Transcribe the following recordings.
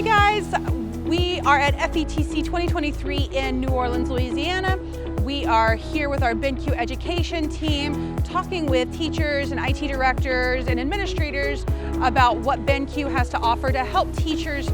Hi guys, we are at FETC 2023 in New Orleans, Louisiana. We are here with our BenQ Education team talking with teachers and IT directors and administrators about what BenQ has to offer to help teachers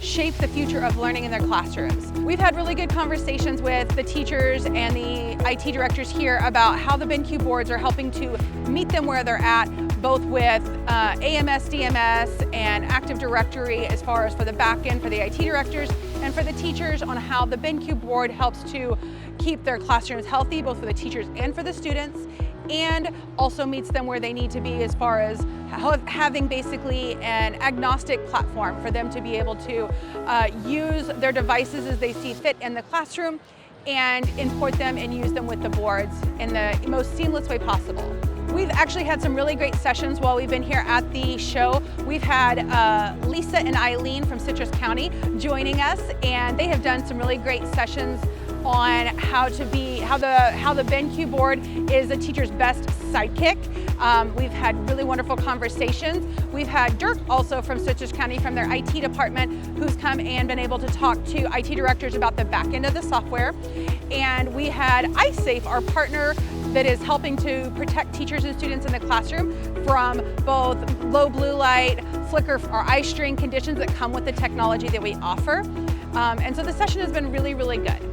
shape the future of learning in their classrooms. We've had really good conversations with the teachers and the IT directors here about how the BenQ boards are helping to meet them where they're at, both with AMS, DMS, and Active Directory as far as for the back end for the IT directors and for the teachers on how the BenQ board helps to keep their classrooms healthy, both for the teachers and for the students, and also meets them where they need to be as far as having basically an agnostic platform for them to be able to use their devices as they see fit in the classroom and import them and use them with the boards in the most seamless way possible. We've actually had some really great sessions while we've been here at the show. We've had Lisa and Eileen from Citrus County joining us, and they have done some really great sessions on how the BenQ board is a teacher's best sidekick. We've had really wonderful conversations. We've had Dirk also from Citrus County from their IT department who's come and been able to talk to IT directors about the back end of the software. And we had EyeSafe, our partner that is helping to protect teachers and students in the classroom from both low blue light, flicker, or eye strain conditions that come with the technology that we offer. And so the session has been really, really good.